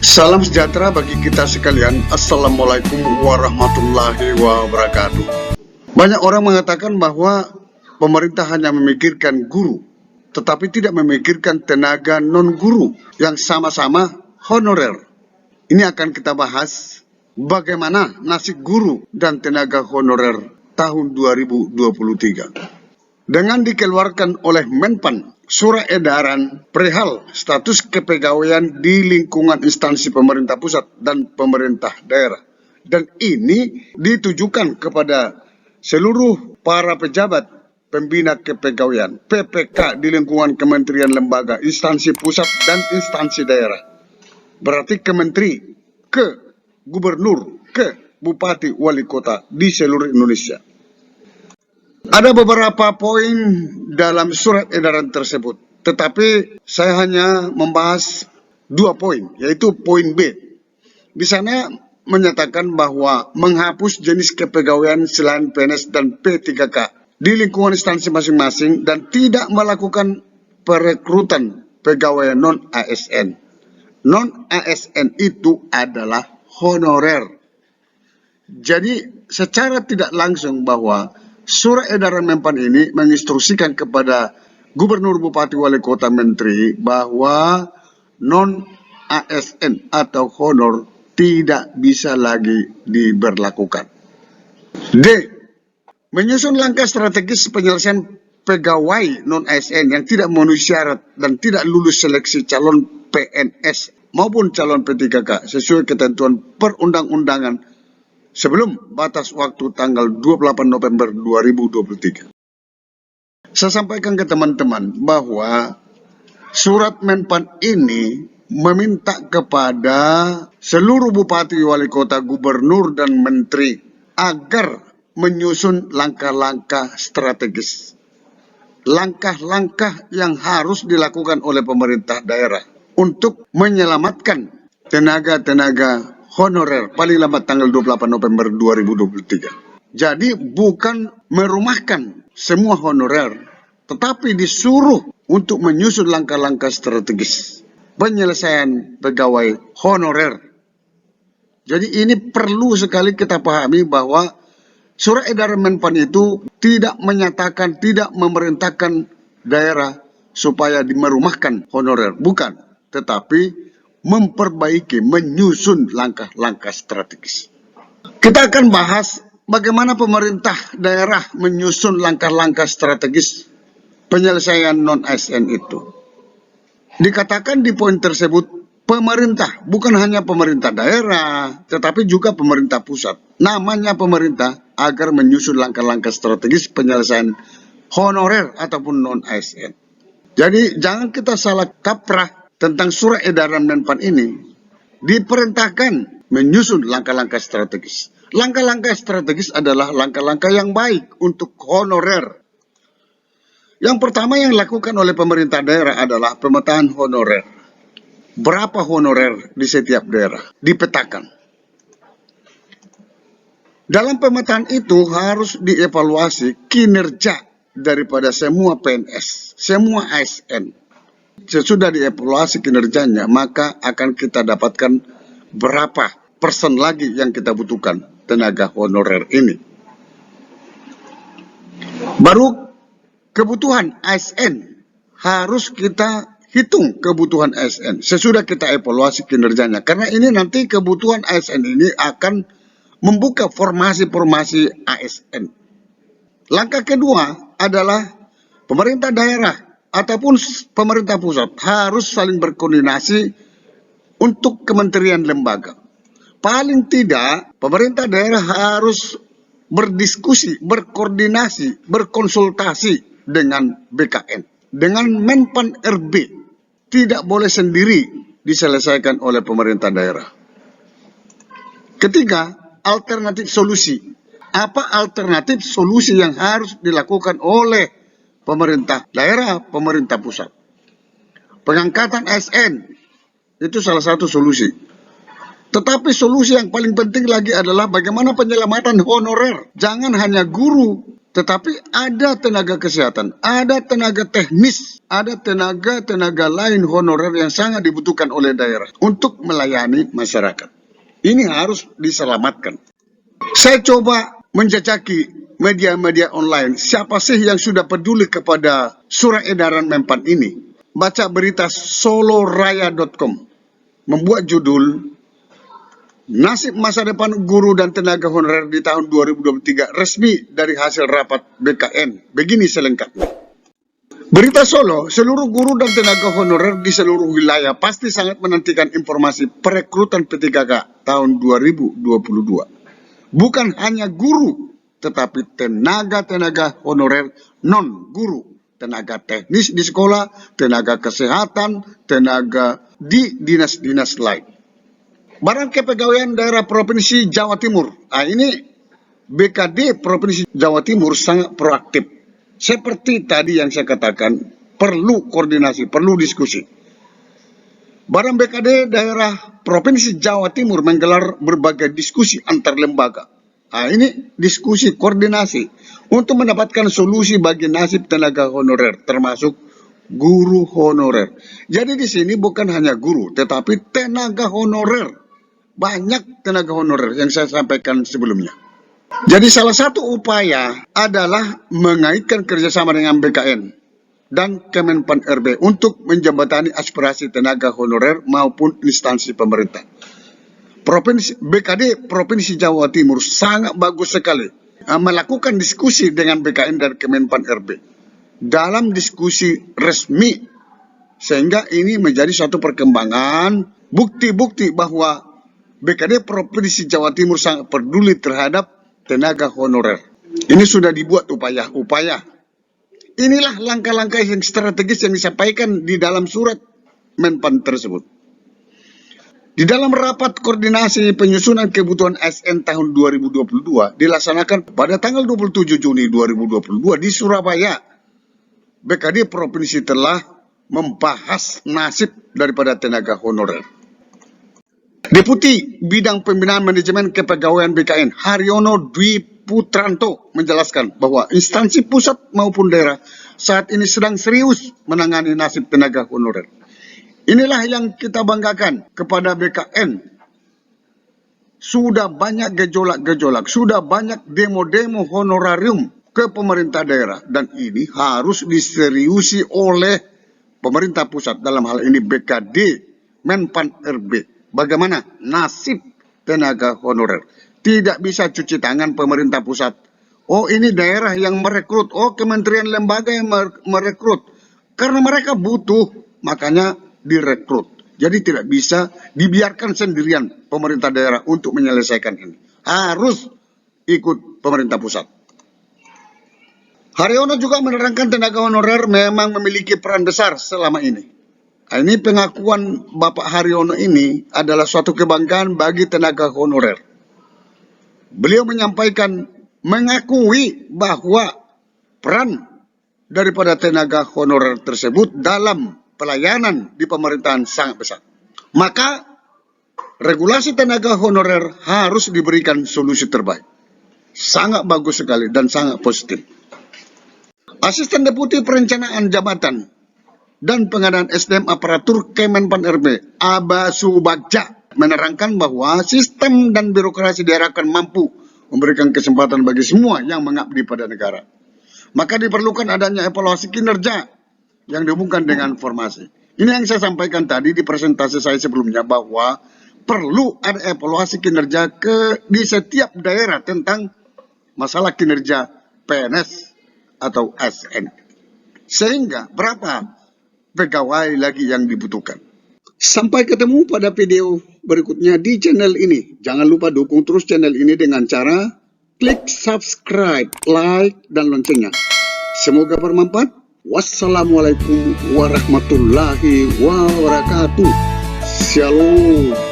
Salam sejahtera bagi kita sekalian. Assalamualaikum warahmatullahi wabarakatuh. Banyak orang mengatakan bahwa pemerintah hanya memikirkan guru, tetapi tidak memikirkan tenaga non-guru yang sama-sama honorer. Ini akan kita bahas bagaimana nasib guru dan tenaga honorer tahun 2023. Dengan dikeluarkan oleh Menpan surat edaran perihal status kepegawaian di lingkungan instansi pemerintah pusat dan pemerintah daerah. Dan ini ditujukan kepada seluruh para pejabat pembina kepegawaian PPK di lingkungan kementerian lembaga, instansi pusat dan instansi daerah. Berarti ke menteri, ke gubernur, ke bupati, wali kota di seluruh Indonesia. Ada beberapa poin dalam surat edaran tersebut, tetapi saya hanya membahas 2 poin, yaitu poin B. Di sana menyatakan bahwa menghapus jenis kepegawaian selain PNS dan P3K di lingkungan instansi masing-masing dan tidak melakukan perekrutan pegawai non-ASN. Non-ASN itu adalah honorer. Jadi secara tidak langsung bahwa surat edaran Menpan ini menginstruksikan kepada gubernur, bupati, wali kota, menteri bahwa non-ASN atau honor tidak bisa lagi diberlakukan. D. Menyusun langkah strategis penyelesaian pegawai non-ASN yang tidak memenuhi syarat dan tidak lulus seleksi calon PNS maupun calon P3K sesuai ketentuan perundang-undangan sebelum batas waktu tanggal 28 November 2023. Saya sampaikan ke teman-teman bahwa surat Menpan ini meminta kepada seluruh bupati, wali kota, gubernur, dan menteri agar menyusun langkah-langkah strategis. Langkah-langkah yang harus dilakukan oleh pemerintah daerah untuk menyelamatkan tenaga-tenaga honorer paling lambat tanggal 28 November 2023. Jadi bukan merumahkan semua honorer, tetapi disuruh untuk menyusun langkah-langkah strategis penyelesaian pegawai honorer. Jadi ini perlu sekali kita pahami bahwa surat edaran Menpan itu tidak menyatakan, tidak memerintahkan daerah supaya merumahkan honorer, bukan, tetapi memperbaiki, menyusun langkah-langkah strategis. Kita akan bahas bagaimana pemerintah daerah menyusun langkah-langkah strategis penyelesaian non-ASN itu. Dikatakan di poin tersebut, pemerintah, bukan hanya pemerintah daerah, tetapi juga pemerintah pusat. Namanya pemerintah agar menyusun langkah-langkah strategis penyelesaian honorer ataupun non-ASN. Jadi jangan kita salah kaprah tentang surat edaran Menpan ini. Diperintahkan menyusun langkah-langkah strategis. Langkah-langkah strategis adalah langkah-langkah yang baik untuk honorer. Yang pertama yang dilakukan oleh pemerintah daerah adalah pemetaan honorer. Berapa honorer di setiap daerah? Dipetakan. Dalam pemetaan itu harus dievaluasi kinerja daripada semua PNS, semua ASN. Sesudah dievaluasi kinerjanya, maka akan kita dapatkan berapa persen lagi yang kita butuhkan tenaga honorer ini. Baru kebutuhan ASN harus kita hitung kebutuhan ASN sesudah kita evaluasi kinerjanya. Karena ini nanti kebutuhan ASN ini akan membuka formasi-formasi ASN. Langkah kedua adalah pemerintah daerah ataupun pemerintah pusat harus saling berkoordinasi untuk kementerian lembaga. Paling tidak, pemerintah daerah harus berdiskusi, berkoordinasi, berkonsultasi dengan BKN. Dengan Menpan RB, tidak boleh sendiri diselesaikan oleh pemerintah daerah. Ketiga, alternatif solusi. Apa alternatif solusi yang harus dilakukan oleh pemerintah daerah, pemerintah pusat? Pengangkatan ASN itu salah satu solusi. Tetapi solusi yang paling penting lagi adalah bagaimana penyelamatan honorer. Jangan hanya guru Tetapi ada tenaga kesehatan, ada tenaga teknis, ada tenaga lain honorer yang sangat dibutuhkan oleh daerah untuk melayani masyarakat. Ini harus diselamatkan. Saya coba menjajaki media-media online. Siapa sih yang sudah peduli kepada surat edaran Menpan ini? Baca berita soloraya.com. Membuat judul, nasib masa depan guru dan tenaga honorer di tahun 2023 resmi dari hasil rapat BKN. Begini selengkapnya. Berita Solo, seluruh guru dan tenaga honorer di seluruh wilayah pasti sangat menantikan informasi perekrutan P3K tahun 2022. Bukan hanya guru, tetapi tenaga-tenaga honorer non-guru. Tenaga teknis di sekolah, tenaga kesehatan, tenaga di dinas-dinas lain. Barang Kepegawaian Daerah Provinsi Jawa Timur. Nah, ini BKD Provinsi Jawa Timur sangat proaktif. Seperti tadi yang saya katakan, perlu koordinasi, perlu diskusi. Barang BKD Daerah Provinsi Jawa Timur menggelar berbagai diskusi antar lembaga. Nah, ini diskusi koordinasi untuk mendapatkan solusi bagi nasib tenaga honorer, termasuk guru honorer. Jadi di sini bukan hanya guru, tetapi tenaga honorer. Banyak tenaga honorer yang saya sampaikan sebelumnya. Jadi salah satu upaya adalah mengaitkan kerjasama dengan BKN dan Kemenpan RB untuk menjembatani aspirasi tenaga honorer maupun instansi pemerintah. BKD Provinsi Jawa Timur sangat bagus sekali melakukan diskusi dengan BKN dan Kemenpan RB dalam diskusi resmi, sehingga ini menjadi suatu perkembangan bukti-bukti bahwa BKD Provinsi Jawa Timur sangat peduli terhadap tenaga honorer. Ini sudah dibuat upaya-upaya. Inilah langkah-langkah yang strategis yang disampaikan di dalam surat Menpan tersebut. Di dalam rapat koordinasi penyusunan kebutuhan ASN tahun 2022 dilaksanakan pada tanggal 27 Juni 2022 di Surabaya. BKD Provinsi telah membahas nasib daripada tenaga honorer. Deputi Bidang Pembinaan Manajemen Kepegawaian BKN Haryono Dwi Putranto menjelaskan bahwa instansi pusat maupun daerah saat ini sedang serius menangani nasib tenaga honorer. Inilah yang kita banggakan kepada BKN. Sudah banyak gejolak-gejolak, sudah banyak demo-demo honorarium ke pemerintah daerah, dan ini harus diseriusi oleh pemerintah pusat, dalam hal ini BKD Menpan RB. Bagaimana nasib tenaga honorer? Tidak bisa cuci tangan pemerintah pusat. Oh, ini daerah yang merekrut. Oh, kementerian lembaga yang merekrut. Karena mereka butuh, makanya direkrut. Jadi tidak bisa dibiarkan sendirian pemerintah daerah untuk menyelesaikan ini. Harus ikut pemerintah pusat. Haryono juga menerangkan tenaga honorer memang memiliki peran besar selama ini. Ini pengakuan Bapak Haryono ini adalah suatu kebanggaan bagi tenaga honorer. Beliau menyampaikan, mengakui bahwa peran daripada tenaga honorer tersebut dalam pelayanan di pemerintahan sangat besar. Maka regulasi tenaga honorer harus diberikan solusi terbaik. Sangat bagus sekali dan sangat positif. Asisten Deputi Perencanaan Jabatan dan Pengadaan SDM Aparatur Kemenpan RB, Aba Subagja, menerangkan bahwa sistem dan birokrasi daerah akan mampu memberikan kesempatan bagi semua yang mengabdi pada negara. Maka diperlukan adanya evaluasi kinerja yang dihubungkan dengan formasi. Ini yang saya sampaikan tadi di presentasi saya sebelumnya, bahwa perlu ada evaluasi kinerja di setiap daerah tentang masalah kinerja PNS atau ASN. Sehingga berapa pegawai lagi yang dibutuhkan. Sampai ketemu pada video berikutnya di channel ini. Jangan lupa dukung terus channel ini dengan cara klik subscribe, like, dan loncengnya. Semoga bermanfaat. Wassalamualaikum warahmatullahi wabarakatuh. Shalom.